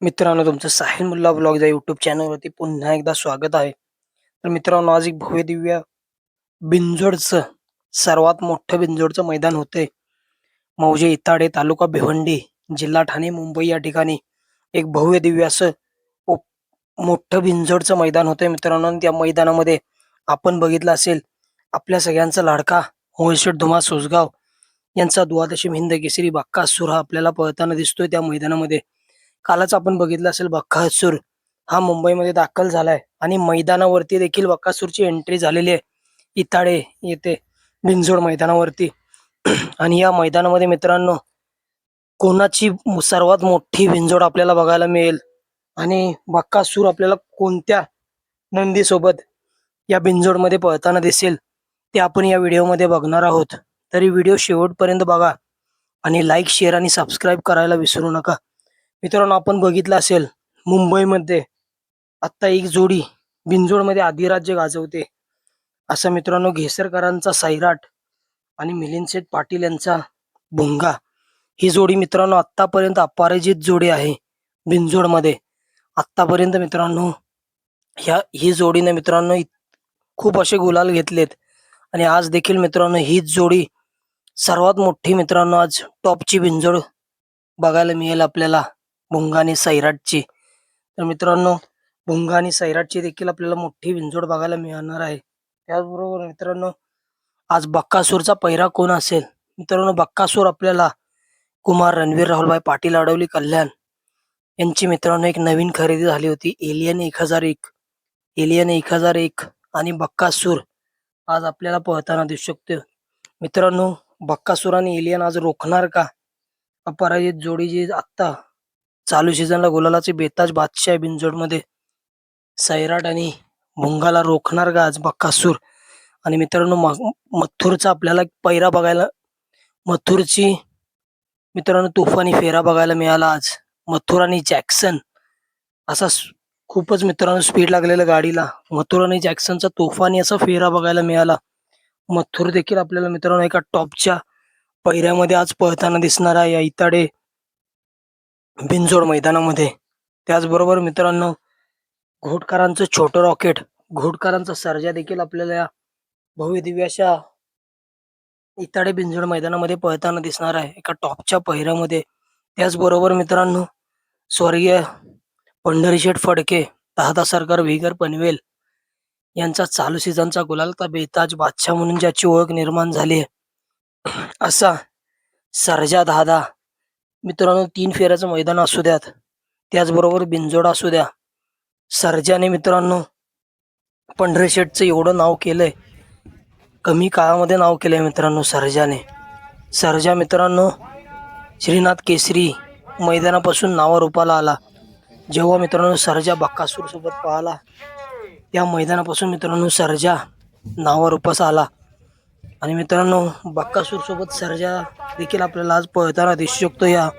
मित्रांनो, तुमचं साहिल मुल्ला ब्लॉग या यूट्यूब चॅनलवरती पुन्हा एकदा स्वागत आहे. तर मित्रांनो, आज एक भव्य दिव्य बिंजोडचं सर्वात मोठं बिंजोडचं मैदान होते. मौजे इताडे, तालुका भिवंडी, जिल्हा ठाणे, मुंबई या ठिकाणी एक भव्य दिव्य असं मोठं बिंजोडचं मैदान होतंय मित्रांनो. आणि त्या मैदानामध्ये आपण बघितलं असेल, आपल्या सगळ्यांचा लाडका मोहिशेठ धुमा सोसगाव यांचा द्वादशी हिंद केसरी बक्कासूर हा आपल्याला पळताना दिसतोय त्या मैदानामध्ये. कालच आपण बघितलं असेल, बक्कासूर हा मुंबईमध्ये दाखल झालाय आणि मैदानावरती देखील बक्कासूरची एंट्री झालेली आहे इताडे येथे बिंजोड मैदानावरती. आणि या मैदानामध्ये मित्रांनो, कोणाची सर्वात मोठी बिंजोड आपल्याला बघायला मिळेल आणि बक्कासूर आपल्याला कोणत्या नंदी सोबत या बिंजोडमध्ये पळताना दिसेल ते आपण या व्हिडिओमध्ये बघणार आहोत. तरी व्हिडिओ शेवटपर्यंत बघा आणि लाईक, शेअर आणि सबस्क्राईब करायला विसरू नका. मित्रांनो, आपण बघितलं असेल, मुंबईमध्ये आत्ता एक जोडी बिंजोडमध्ये अधिराज्य गाजवते. असं मित्रांनो, घेसरकरांचा सैराट आणि मिलिंद शेठ पाटील यांचा भुंगा ही जोडी मित्रांनो आत्तापर्यंत अपराजित जोडी आहे बिंजोडमध्ये. आत्तापर्यंत मित्रांनो ही जोडीने मित्रांनो खूप असे गुलाल घेतलेत आणि आज देखील मित्रांनो हीच जोडी सर्वात मोठी मित्रांनो आज टॉपची बिंजोड बघायला मिळेल आपल्याला, भुंगा आणि सैराटची. तर मित्रांनो, भुंगा आणि सैराटची देखील आपल्याला मोठी बिंजोड बघायला मिळणार आहे. त्याचबरोबर मित्रांनो, आज बक्कासूरचा पहिरा कोण असेल? मित्रांनो, बक्कासूर आपल्याला कुमार रणवीर राहुलभाई पाटील अडवली कल्याण यांची मित्रांनो एक नवीन खरेदी झाली होती, एलियन 1001 आणि बक्कासूर आज आपल्याला पळताना दिसू शकते. मित्रांनो, बक्कासूर आणि एलियन आज रोखणार का अपराजित जोडी जी आत्ता चालू सीझनला गुलालाचे बेताज बादशाह आहे बिंजोडमध्ये? सैराट आणि भुंगाला रोखणार का आज बक्कासूर? आणि मित्रांनो, मथुरचा आपल्याला पैरा बघायला, मथुरची मित्रांनो तुफानी फेरा बघायला मिळाला आज. मथुर आणि जॅक्सन असा खूपच मित्रांनो स्पीड लागलेल्या गाडीला मथुर आणि जॅक्सनचा तुफानी असा फेरा बघायला मिळाला. मथुर देखील आपल्याला मित्रांनो एका टॉपच्या पैऱ्यामध्ये आज पळताना दिसणार आहे या इताडे बिंजोड मैदानामध्ये. त्याचबरोबर मित्रांनो, घोटकरांचं छोटं रॉकेट, घोटकरांचा सर्जा देखील आपल्याला या भव्य दिव्य अशा इताडे बिंजोड मैदानामध्ये पळताना दिसणार आहे एका टॉपच्या पहिऱ्यामध्ये. त्याचबरोबर मित्रांनो, स्वर्गीय पंढरीशेठ फडके, दादा सरकार विगर पनवेल यांचा चालू सीझनचा गुलालचा बेताज बादशाह म्हणून ज्याची ओळख निर्माण झाली आहे असा सर्जा दादा मित्रांनो, 3 फेऱ्याचं मैदान असू द्यात, त्याचबरोबर बिंजोड असू द्या, सर्जाने मित्रांनो पंढरीशेठचं एवढं नाव केलंय, कमी काळामध्ये नाव केलंय मित्रांनो सर्जाने. सर्जा मित्रांनो श्रीनाथ केसरी मैदानापासून नावारूपाला आला. जेव्हा मित्रांनो सर्जा बक्कासूर सोबत पाहला, त्या मैदानापासून मित्रांनो सर्जा नावारूपास आला. आणि मित्रांनो, बक्कासूर सोबत सर्जा देखील आपल्याला आज पळताना दिसू शकतो या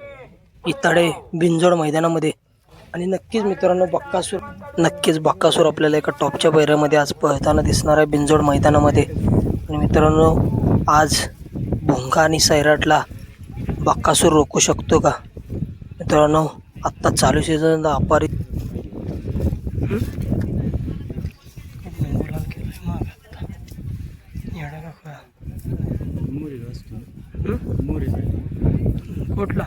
इताडे बिंजोड मैदानामध्ये. आणि नक्कीच मित्रांनो, बक्कासूर आपल्याला एका टॉपच्या पैऱ्यामध्ये आज पळताना दिसणार आहे बिंजोड मैदानामध्ये. आणि मित्रांनो, आज भुंगा आणि सैराटला बक्कासूर रोखू शकतो का? मित्रांनो, आत्ता चालू सीझनला अपारित कुठला